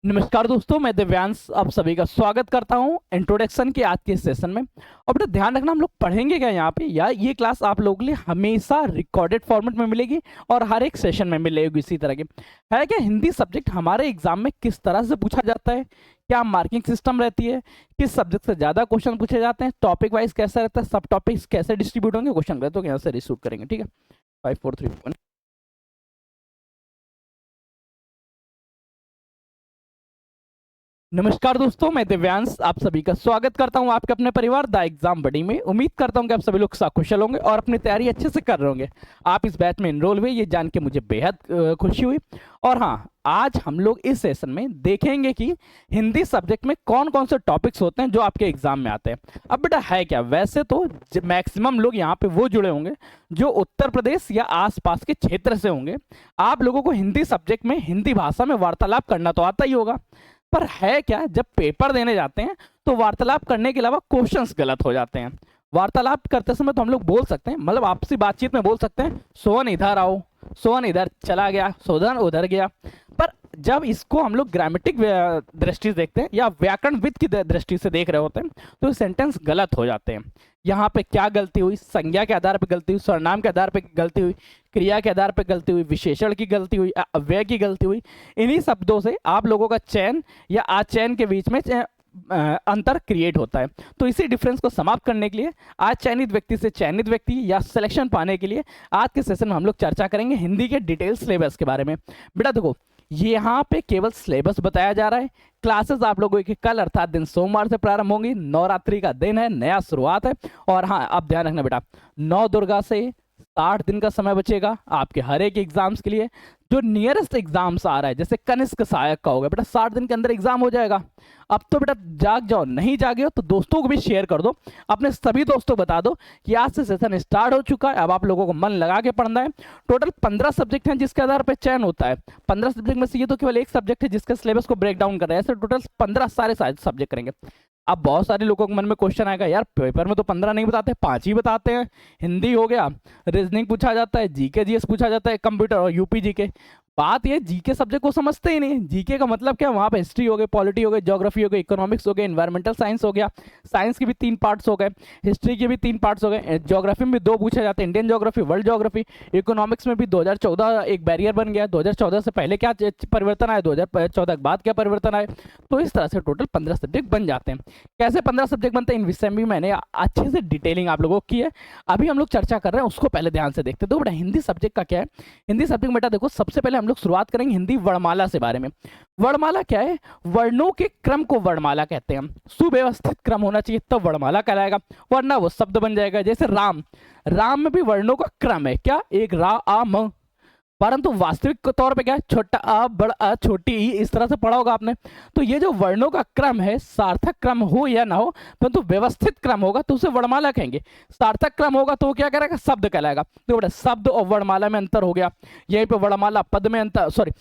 नमस्कार दोस्तों, मैं दिव्यांश आप सभी का स्वागत करता हूं इंट्रोडक्शन के आज के सेशन में। और बेटा ध्यान रखना, हम लोग पढ़ेंगे क्या यहाँ पे, या ये क्लास आप लोगों के लिए हमेशा रिकॉर्डेड फॉर्मेट में मिलेगी और हर एक सेशन में मिलेगी इसी तरह की। है क्या हिंदी सब्जेक्ट हमारे एग्जाम में किस तरह से पूछा जाता है, क्या मार्किंग सिस्टम रहती है, किस सब्जेक्ट से ज़्यादा क्वेश्चन पूछे जाते हैं, टॉपिक वाइज कैसा रहता है, सब टॉपिक्स कैसे डिस्ट्रीब्यूट होंगे, क्वेश्चन रहते तो यहाँ से रिशूट करेंगे। ठीक है, 5 4 3 1। नमस्कार दोस्तों, मैं दिव्यांश आप सभी का स्वागत करता हूं आपके अपने परिवार द एग्जाम बडी में। उम्मीद करता हूं कि आप सभी लोग सकुशल होंगे और अपनी तैयारी अच्छे से कर रहे होंगे। आप इस बैच में इनरोल हुए ये जान के मुझे बेहद खुशी हुई। और हाँ, आज हम लोग इस सेशन में देखेंगे कि हिंदी सब्जेक्ट में कौन कौन से टॉपिक्स होते हैं जो आपके एग्जाम में आते हैं। अब बेटा है क्या, वैसे तो मैक्सिमम लोग यहाँ पे वो जुड़े होंगे जो उत्तर प्रदेश या आसपास के क्षेत्र से होंगे। आप लोगों को हिंदी सब्जेक्ट में हिंदी भाषा में वार्तालाप करना तो आता ही होगा, पर है क्या, जब पेपर देने जाते हैं तो वार्तालाप करने के अलावा क्वेश्चंस गलत हो जाते हैं। वार्तालाप करते समय तो हम लोग बोल सकते हैं, मतलब आपसी बातचीत में बोल सकते हैं, सोहन इधर आओ, सोहन इधर चला गया, सोहन उधर गया। पर जब इसको हम लोग ग्रामेटिक दृष्टि से देखते हैं या व्याकरण विद की दृष्टि से देख रहे होते हैं तो सेंटेंस गलत हो जाते हैं। यहाँ पे क्या गलती हुई, संज्ञा के आधार पर गलती हुई, सर्वनाम के आधार पर गलती हुई, क्रिया के आधार पर गलती हुई, विशेषण की गलती हुई, अव्यय की गलती हुई। इन्हीं शब्दों से आप लोगों का चयन या आचयन के बीच में अंतर क्रिएट होता है। तो इसी डिफरेंस को समाप्त करने के लिए आज चयनित व्यक्ति से चयनित व्यक्ति या सिलेक्शन पाने के लिए आज के सेशन में हम लोग चर्चा करेंगे हिंदी के डिटेल सिलेबस के बारे में। बेटा देखो, यहाँ पे केवल सिलेबस बताया जा रहा है। क्लासेस आप लोगों की कल अर्थात दिन सोमवार से प्रारंभ होंगी। नवरात्रि का दिन है, नया शुरुआत है। और हाँ, आप ध्यान रखना बेटा, 9 दुर्गा से 60 दिन का समय बचेगा आपके हर एक एग्जाम्स के लिए। जो नियरेस्ट एग्जाम्स आ रहा है जैसे कनिष्क सहायक का होगा, बेटा 60 दिन के अंदर एग्जाम हो जाएगा। अब तो बेटा जाग जाओ, नहीं जागे हो तो दोस्तों को भी शेयर कर दो, अपने सभी दोस्तों बता दो कि आज से सेशन स्टार्ट हो चुका है। अब आप लोगों को मन लगा के पढ़ना है। टोटल 15 सब्जेक्ट हैं जिसके आधार पर चयन होता है। 15 सब्जेक्ट में से ये तो केवल एक सब्जेक्ट है जिसके सिलेबस को ब्रेक डाउन कर रहा है। ऐसे टोटल 15 सारे सब्जेक्ट करेंगे। अब बहुत सारे लोगों के मन में क्वेश्चन आएगा, यार पेपर में तो 15 नहीं बताते, 5 ही बताते हैं। हिंदी हो गया, रीजनिंग पूछा जाता है, जीके जीएस पूछा जाता है, कंप्यूटर और यूपी जीके। बात ये जीके सब्जेक्ट को समझते ही नहीं। जीके का मतलब क्या, वहाँ पे हिस्ट्री हो गई, पॉलिटी हो गई, ज्योग्राफी हो गई, इकोनॉमिक्स हो गई, इन्वायरमेंटल साइंस हो गया। साइंस के भी 3 पार्ट्स हो गए, हिस्ट्री के भी 3 पार्ट्स हो गए, ज्योग्राफी में भी 2 पूछे जाते हैं, Indian geography, world geography. Economics में भी 2014 एक बैरियर बन गया। 2014 से पहले क्या परिवर्तन आए, 2014 के बाद क्या परिवर्तन आए। तो इस तरह से टोटल 15 सब्जेक्ट बन जाते हैं। कैसे 15 सब्जेक्ट बनते हैं, इन विषय में मैंने अच्छे से डिटेलिंग आप लोगों को की है। अभी हम लोग चर्चा कर रहे हैं, उसको पहले ध्यान से देखते हैं। तो बेटा हिंदी सब्जेक्ट का क्या है, हिंदी सब्जेक्ट बेटा देखो, सबसे पहले हम लोग शुरुआत करेंगे हिंदी वर्णमाला से बारे में। वर्णमाला क्या है, वर्णों के क्रम को वर्णमाला कहते हैं। सुव्यवस्थित क्रम होना चाहिए तब वर्णमाला कहलाएगा, वरना वो शब्द बन जाएगा। जैसे राम, राम में भी वर्णों का क्रम है, क्या, एक रा आ म, परंतु वास्तविक तौर पे क्या है, छोटा आ बड़ा आ छोटी ई, इस तरह से पढ़ा होगा आपने। तो ये जो वर्णों का क्रम है, सार्थक क्रम हो या ना हो, परंतु व्यवस्थित क्रम होगा तो उसे वर्णमाला कहेंगे। सार्थक क्रम होगा तो वो क्या करेगा, शब्द कहलाएगा। तो बेटा शब्द और वर्णमाला में अंतर हो गया। यहीं पे वर्णमाला पद में अंतर, सॉरी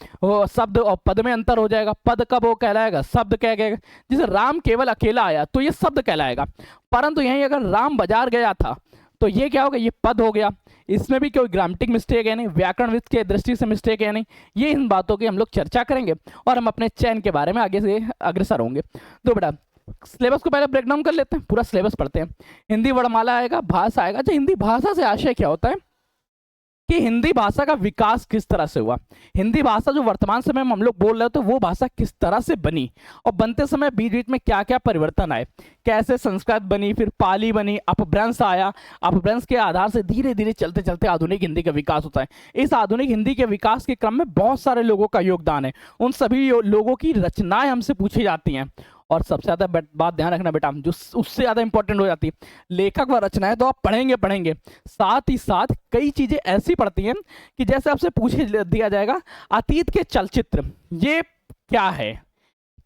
शब्द और पद में अंतर हो जाएगा। पद कब वो कहलाएगा, शब्द कह गएगा। जैसे राम केवल अकेला आया तो ये शब्द कहलाएगा, परंतु यहीं अगर राम बाजार गया था तो ये क्या होगा, ये पद हो गया। इसमें भी कोई ग्रामेटिक मिस्टेक है नहीं, व्याकरण के दृष्टि से मिस्टेक है नहीं। ये इन बातों की हम लोग चर्चा करेंगे और हम अपने चयन के बारे में आगे से अग्रसर होंगे। तो बेटा सिलेबस को पहले ब्रेक डाउन कर लेते हैं, पूरा सिलेबस पढ़ते हैं। हिंदी वर्णमाला आएगा, भाषा आएगा। अच्छा, हिंदी भाषा से आशय क्या होता है कि हिंदी भाषा का विकास किस तरह से हुआ, हिंदी भाषा जो वर्तमान समय में हम लोग बोल रहे हो तो वो भाषा किस तरह से बनी, और बनते समय बीच बीच में क्या क्या परिवर्तन आए, कैसे संस्कृत बनी, फिर पाली बनी, अपभ्रंश आया, अपभ्रंश के आधार से धीरे धीरे चलते चलते आधुनिक हिंदी का विकास होता है। इस आधुनिक हिंदी के विकास के क्रम में बहुत सारे लोगों का योगदान है। उन सभी लोगों की रचनाएं हमसे पूछी जाती हैं। और सबसे ज्यादा बात ध्यान रखना बेटा, जो उससे ज्यादा इंपॉर्टेंट हो जाती है, लेखक व रचनाएं तो आप पढ़ेंगे पढ़ेंगे, साथ ही साथ कई चीजें ऐसी पढ़ती हैं कि जैसे आपसे पूछे दिया जाएगा अतीत के चलचित्र ये क्या है,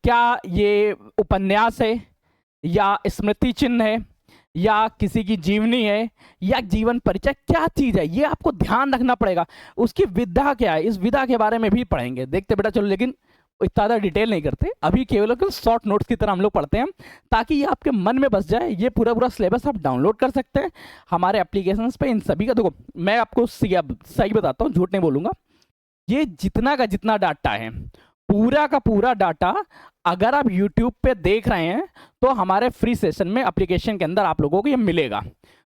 क्या ये उपन्यास है या स्मृति चिन्ह है या किसी की जीवनी है या जीवन परिचय, क्या चीज है, ये आपको ध्यान रखना पड़ेगा। उसकी विधा क्या है, इस विधा के बारे में भी पढ़ेंगे, देखते बेटा चलो। लेकिन इतना ज़्यादा डिटेल नहीं करते, अभी केवल शॉर्ट नोट्स की तरह हम लोग पढ़ते हैं ताकि ये आपके मन में बस जाए। ये पूरा पूरा सिलेबस आप डाउनलोड कर सकते हैं हमारे एप्लीकेशंस पे। इन सभी का देखो, मैं आपको सही बताता हूँ, झूठ नहीं बोलूँगा। ये जितना का जितना डाटा है पूरा का पूरा डाटा अगर आप यूट्यूब पे देख रहे हैं तो हमारे फ्री सेशन में एप्लीकेशन के अंदर आप लोगों को ये मिलेगा,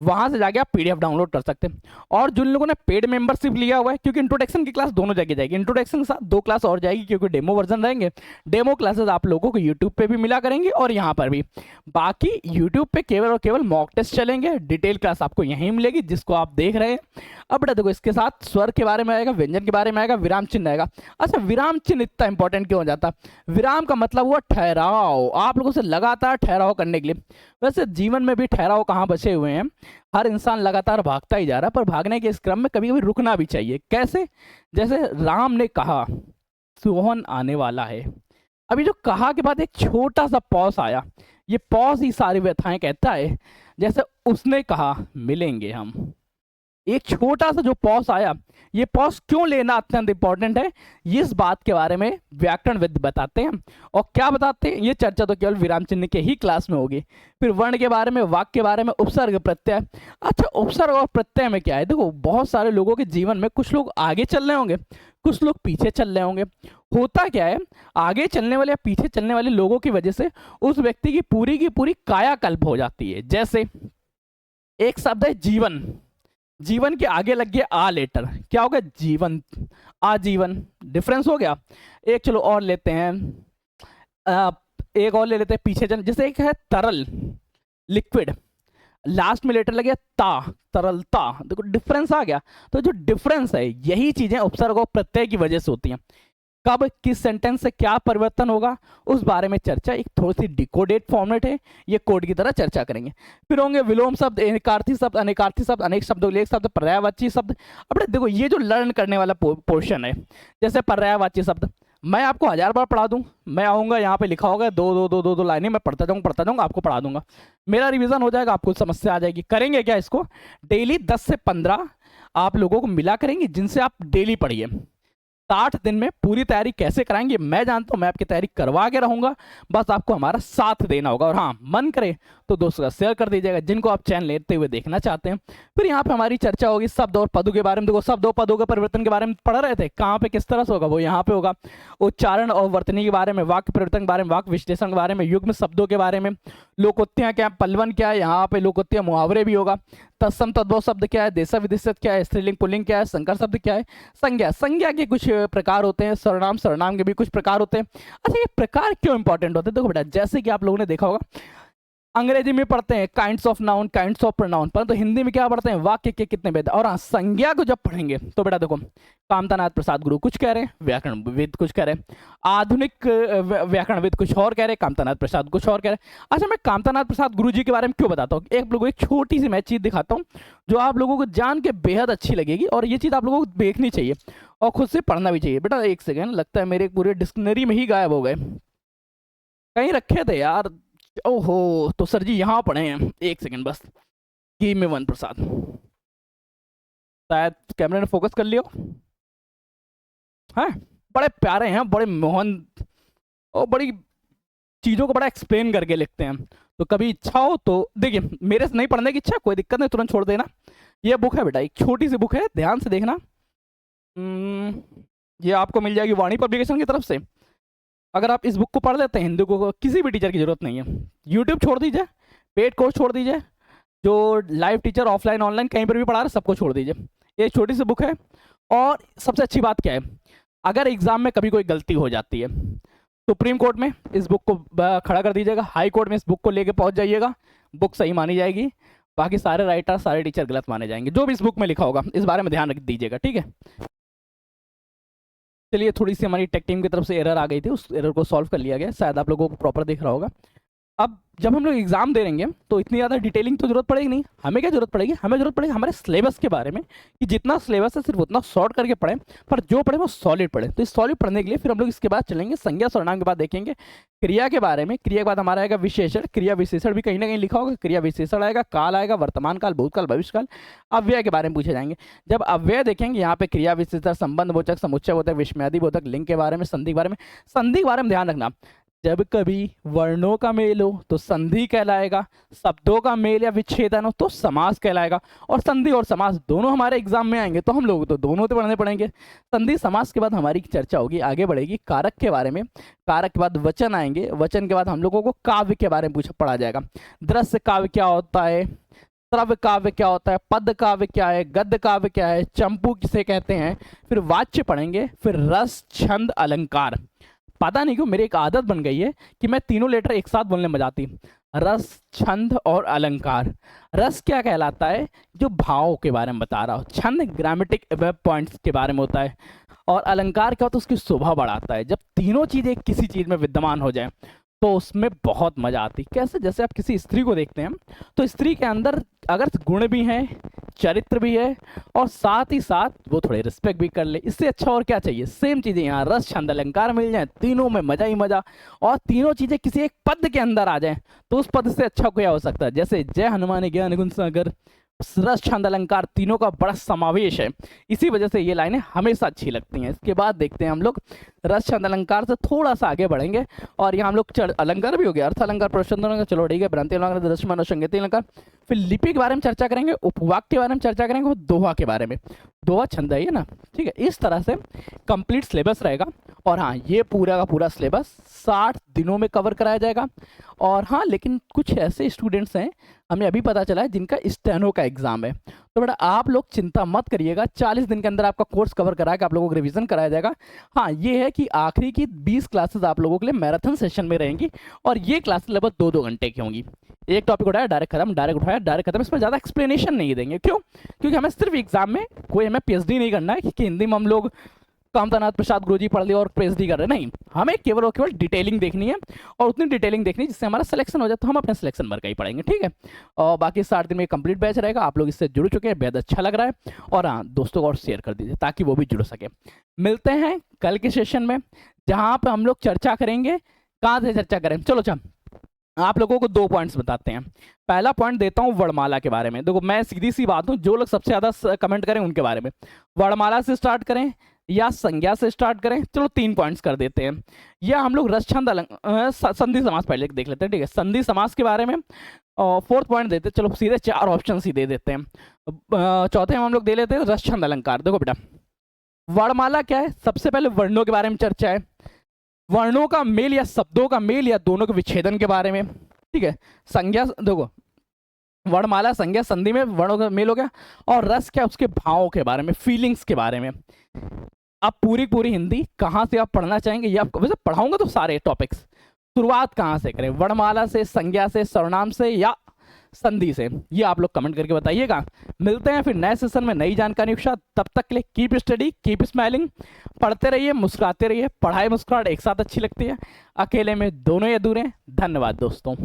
वहां से जाके आप पीडीएफ डाउनलोड कर सकते हैं। और जिन लोगों ने पेड मेंबरशिप लिया हुआ है, क्योंकि इंट्रोडक्शन की क्लास दोनों जगह जाएगी, इंट्रोडक्शन के साथ 2 क्लास और जाएगी क्योंकि डेमो वर्जन रहेंगे। डेमो क्लासेस आप लोगों को यूट्यूब पे भी मिला करेंगे और यहाँ पर भी। बाकी यूट्यूब पे केवल और केवल मॉक टेस्ट चलेंगे, डिटेल क्लास आपको यहीं मिलेगी जिसको आप देख रहे हैं। अब बेटा देखो, इसके साथ स्वर के बारे में आएगा, व्यंजन के बारे में आएगा, विराम चिन्ह आएगा। अच्छा, विराम चिन्ह इतना इंपॉर्टेंट क्यों हो जाता? विराम का मतलब हुआ ठहराव, आप लोगों से लगातार ठहराव करने के लिए। वैसे जीवन में भी ठहराव कहाँ बचे हुए हैं, हर इंसान लगातार भागता ही जा रहा है, पर भागने के इस क्रम में कभी कभी रुकना भी चाहिए। कैसे? जैसे राम ने कहा सोहन आने वाला है, अभी जो कहा के बाद एक छोटा सा पॉज आया, ये पॉज ही सारी व्यथाएं कहता है। जैसे उसने कहा मिलेंगे हम, एक छोटा सा जो पॉज आया, ये पॉज क्यों लेना अत्यंत इंपॉर्टेंट है, इस बात के बारे में व्याकरणविद बताते हैं। और क्या बताते हैं, ये चर्चा तो केवल विराम चिन्ह के ही क्लास में होगी। फिर वर्ण के बारे में, वाक्य के बारे में, उपसर्ग प्रत्यय। अच्छा, उपसर्ग और प्रत्यय में क्या है? देखो, बहुत सारे लोगों के जीवन में कुछ लोग आगे चल रहे होंगे, कुछ लोग पीछे चल रहे होंगे। होता क्या है, आगे चलने वाले या पीछे चलने वाले लोगों की वजह से उस व्यक्ति की पूरी कायाकल्प हो जाती है। जैसे एक शब्द है जीवन, जीवन के आगे लग गया आ लेटर, क्या हो गया? जीवन, आजीवन, डिफरेंस हो गया। एक चलो और लेते हैं, एक और ले लेते हैं पीछे चल। जैसे एक है तरल, लिक्विड, लास्ट में लेटर लगे ता, तरलता, देखो डिफरेंस आ गया। तो जो डिफरेंस है, यही चीजें उपसर्ग और प्रत्यय की वजह से होती हैं। कब किस सेंटेंस से क्या परिवर्तन होगा, उस बारे में चर्चा एक थोड़ी सी डिकोडेड फॉर्मेट है, ये कोड की तरह चर्चा करेंगे। फिर होंगे विलोम शब्द, एकार्थी शब्द, अनेकार्थी शब्द, अनेक शब्दों एक शब्द, पर्यायवाची शब्द। अब देखो, ये जो लर्न करने वाला पोर्शन है, जैसे पर्यायवाची शब्द मैं आपको 1000 बार पढ़ा दूं, मैं आऊँगा यहाँ पे लिखा होगा दो लाइनें, मैं पढ़ता जाऊँगा आपको पढ़ा दूंगा, मेरा रिवीजन हो जाएगा, आपको समस्या आ जाएगी। करेंगे क्या इसको? डेली 10 से 15 आप लोगों को मिला करेंगे, जिनसे आप डेली पढ़िए। 60 दिन में पूरी तैयारी कैसे कराएंगे मैं जानता हूं, मैं आपकी तैयारी करवा के रहूंगा, बस आपको हमारा साथ देना होगा। और हाँ, मन करे तो दोस्तों का शेयर कर दीजिएगा जिनको आप चैनल लेते हुए देखना चाहते हैं। फिर यहाँ पे हमारी चर्चा होगी शब्द और पदों के बारे में। देखो, शब्द और पदों के परिवर्तन के बारे में पढ़ रहे थे, कहाँ पे किस तरह से होगा वो यहाँ पे होगा। उच्चारण और वर्तनी के बारे में, वाक्य परिवर्तन के बारे में, वाक्य विश्लेषण के बारे में, युग्म शब्दों के बारे में, लोकोक्तियाँ क्या, पलवन क्या है, यहाँ पे लोकोक्तियाँ मुहावरे भी होगा। तत्सम तद्भव शब्द क्या है, देशा विदेशत क्या है, स्त्रीलिंग पुल्लिंग क्या है, संकर शब्द क्या है, संज्ञा, संज्ञा के कुछ प्रकार होते हैं, सर्वनाम, सर्वनाम के भी कुछ प्रकार होते हैं। अच्छा, ये प्रकार क्यों इंपॉर्टेंट होते हैं? देखो बेटा, जैसे कि आप लोगों ने देखा होगा अंग्रेजी में पढ़ते हैं kinds of noun, kinds of pronoun, परंतु हिंदी में क्या पढ़ते हैं? वाक्य के कितने भेद। और हाँ, संज्ञा को जब पढ़ेंगे तो बेटा देखो, कामतानाथ प्रसाद गुरु कुछ कह रहे हैं, व्याकरणविद कुछ कह रहे हैं, आधुनिक व्याकरणविद कुछ और कह रहे हैं, कामतानाथ प्रसाद कुछ और कह रहे हैं। अच्छा, मैं कामतानाथ प्रसाद गुरु जी के बारे में क्यों बताता हूँ? एक लोगों एक छोटी सी मैं चीज़ दिखाता हूँ जो आप लोगों को जान के बेहद अच्छी लगेगी, और ये चीज़ आप लोगों को देखनी चाहिए और खुद से पढ़ना भी चाहिए। बेटा एक सेकेंड, लगता है मेरे पूरे डिक्शनरी में ही गायब हो गए, कहीं रखे थे यार। ओहो, तो सर जी यहाँ पढ़े हैं, एक सेकंड बस, गिव मी वन प्रसाद। शायद कैमरे ने फोकस कर लियो। हैं, बड़े प्यारे हैं, बड़े मोहन, और बड़ी चीज़ों को बड़ा एक्सप्लेन करके लिखते हैं। तो कभी इच्छा हो तो देखिए, मेरे से नहीं पढ़ने की इच्छा, कोई दिक्कत नहीं, तुरंत छोड़ देना। ये बुक है बेटा, एक छोटी सी बुक है, ध्यान से देखना। ये आपको मिल जाएगी वाणी पब्लिकेशन की तरफ से। अगर आप इस बुक को पढ़ लेते हैं, हिंदी को किसी भी टीचर की जरूरत नहीं है, यूट्यूब छोड़ दीजिए, पेड कोर्स छोड़ दीजिए, जो लाइव टीचर ऑफलाइन ऑनलाइन कहीं पर भी पढ़ा रहे सबको छोड़ दीजिए। ये छोटी सी बुक है। और सबसे अच्छी बात क्या है, अगर एग्जाम में कभी कोई गलती हो जाती है, सुप्रीम कोर्ट में इस बुक को खड़ा कर दीजिएगा, हाई कोर्ट में इस बुक को लेके पहुंच जाइएगा, बुक सही मानी जाएगी, बाकी सारे राइटर सारे टीचर गलत माने जाएंगे। जो भी इस बुक में लिखा होगा, इस बारे में ध्यान रख दीजिएगा, ठीक है। चलिए, थोड़ी सी हमारी टेक टीम की तरफ से एरर आ गई थी, उस एरर को सॉल्व कर लिया गया, शायद आप लोगों को प्रॉपर दिख रहा होगा। अब जब हम लोग एग्जाम दे रहेंगे तो इतनी ज़्यादा डिटेलिंग तो जरूरत पड़ेगी नहीं, हमें क्या जरूरत पड़ेगी? हमें जरूरत पड़ेगी हमारे सिलेबस के बारे में, कि जितना सिलेबस है सिर्फ उतना शॉर्ट करके पढ़ें, पर जो पढ़े वो सॉलिड पढ़े। तो इस सॉलिड पढ़ने के लिए फिर हम लोग इसके बाद चलेंगे संज्ञा सर्वनाम के बाद देखेंगे क्रिया के बारे में, क्रिया के बाद हमारा आएगा विशेषण, क्रिया विशेषण भी कहीं ना कहीं लिखा होगा, क्रिया विशेषण आएगा, काल आएगा, वर्तमान काल, भूतकाल, भविष्यकाल, अव्यय के बारे में पूछे जाएंगे। जब अव्यय देखेंगे, यहाँ पे क्रिया विशेषण, संबंध बोधक, समुच्चय बोधक, विस्मयादि बोधक, लिंग के बारे में, संधि के बारे में। संधि के बारे में ध्यान रखना, जब कभी वर्णों का मेल हो तो संधि कहलाएगा, शब्दों का मेल या विच्छेदन हो तो समास कहलाएगा। और संधि और समास दोनों हमारे एग्जाम में आएंगे, तो हम लोग तो दोनों तो पढ़ने पड़ेंगे। संधि समास के बाद हमारी चर्चा होगी, आगे बढ़ेगी कारक के बारे में। कारक के बाद वचन आएंगे, वचन के बाद हम लोगों को काव्य के बारे में पढ़ा जाएगा। दृश्य काव्य क्या होता है, श्रव्य काव्य क्या होता है, पद काव्य क्या है, गद्य काव्य क्या है, चंपू किसे कहते हैं, फिर वाच्य पढ़ेंगे, फिर रस, छंद, अलंकार। पता नहीं क्यों मेरी एक आदत बन गई है कि मैं तीनों लेटर एक साथ बोलने में जाती, रस, छंद और अलंकार। रस क्या कहलाता है, जो भाव के बारे में बता रहा हूँ। छंद ग्रामेटिक पॉइंट्स के बारे में होता है। और अलंकार क्या होता है, उसकी शोभा बढ़ाता है। जब तीनों चीज़ें किसी चीज़ में विद्यमान हो जाए तो उसमें बहुत मजा आती। कैसे, जैसे आप किसी स्त्री को देखते हैं तो स्त्री के अंदर अगर गुण भी हैं, चरित्र भी है, और साथ ही साथ वो थोड़े रिस्पेक्ट भी कर ले, इससे अच्छा और क्या चाहिए। सेम चीज़ें यहाँ रस, छंद, अलंकार मिल जाए, तीनों में मजा ही मजा, और तीनों चीज़ें किसी एक पद के अंदर आ जाएं तो उस पद से अच्छा क्या हो सकता है। जैसे जय हनुमान ज्ञान गुण सागर, रस, छंद, अलंकार तीनों का बड़ा समावेश है। इसी वजह से ये लाइनें हमेशा अच्छी लगती हैं। इसके बाद देखते हैं हम लोग रस, छंद, अलंकार से थोड़ा सा आगे बढ़ेंगे, और यहाँ हम लोग अलंकार भी हो गया, अर्थ अलंकार, प्रश्न अलंकार, चलो ठीक है, भ्रांति अलंकार, दृश्य मनोसंगीत अलंकार। फिर लिपि के बारे में चर्चा करेंगे, उपवाक्य के बारे में चर्चा करेंगे, और दोहा के बारे में। दोहा छंद है ना, ठीक है। इस तरह से कंप्लीट सिलेबस रहेगा। और हाँ, ये पूरा का पूरा सिलेबस 60 दिनों में कवर कराया जाएगा। और हाँ, लेकिन कुछ ऐसे स्टूडेंट्स हैं, हमें अभी पता चला है, जिनका स्टेनो का एग्जाम है। तो बेटा आप लोग चिंता मत करिएगा, 40 दिन के अंदर आपका कोर्स कवर करा के आप लोगों को रिवीजन कराया जाएगा। हाँ, ये है कि आखिरी की 20 क्लासेस आप लोगों के लिए मैराथन सेशन में रहेंगी, और ये क्लासेस लगभग 2-2 घंटे की होंगी। एक टॉपिक उठाया डायरेक्ट खत्म, डायरेक्ट उठाया डायरेक्ट खत्म। इसमें ज़्यादा एक्सप्लेनेशन नहीं देंगे। क्यों? क्योंकि हमें सिर्फ एग्जाम में कोई हमें पीएचडी नहीं करना है कि हिंदी में हम लोग कामतानाथ प्रसाद गुरुजी पढ़ लिया और पीएचडी कर रहे हैं। नहीं, हमें केवल और केवल डिटेलिंग देखनी है, और उतनी डिटेलिंग देखनी है जिससे हमारा सिलेक्शन हो जाए। तो हम अपने सिलेक्शन भर का ही पढ़ेंगे, ठीक है। और बाकी 60 दिन में कंप्लीट बैच रहेगा। आप लोग इससे जुड़ चुके हैं, बेहद अच्छा लग रहा है। और हाँ, दोस्तों को और शेयर कर दीजिए ताकि वो भी जुड़ सके। मिलते हैं कल के सेशन में, जहाँ पर हम लोग चर्चा करेंगे। कहाँ से चर्चा करें, चलो आप लोगों को 2 पॉइंट्स बताते हैं। पहला पॉइंट देता हूँ वर्णमाला के बारे में। देखो, मैं सीधी सी बात हूँ, जो लोग सबसे ज़्यादा कमेंट करें उनके बारे में, वर्णमाला से स्टार्ट करें या संज्ञा से स्टार्ट करें। चलो 3 पॉइंट्स कर देते हैं। या हम लोग रस, छंद, संधि समास पहले देख लेते हैं, ठीक है। संधि समास के बारे में 4th पॉइंट देते हैं। चलो सीधे 4 ऑप्शन ही दे देते हैं। चौथे में हम लोग दे लेते हैं रस, छंद, अलंकार। देखो बेटा, वर्णमाला क्या है, सबसे पहले वर्णों के बारे में चर्चा है। वर्णों का मेल या शब्दों का मेल या दोनों के विच्छेदन के बारे में, ठीक है। संज्ञा, देखो वर्णमाला, संज्ञा, संधि में वर्णों का मेल हो गया। और रस क्या, उसके भावों के बारे में, फीलिंग्स के बारे में। अब पूरी हिंदी कहाँ से आप पढ़ना चाहेंगे, ये आपको वैसे पढ़ाऊंगा तो सारे टॉपिक्स। शुरुआत कहाँ से करें, वर्णमाला से, संज्ञा से, सर्वनाम से या संधि से, ये आप लोग कमेंट करके बताइएगा। मिलते हैं फिर नए सेशन में नई जानकारी के साथ। तब तक के लिए कीप स्टडी, कीप स्माइलिंग। पढ़ते रहिए, मुस्कुराते रहिए। पढ़ाई मुस्कुराहट एक साथ अच्छी लगती है, अकेले में दोनों ही अधूरे हैं। धन्यवाद दोस्तों।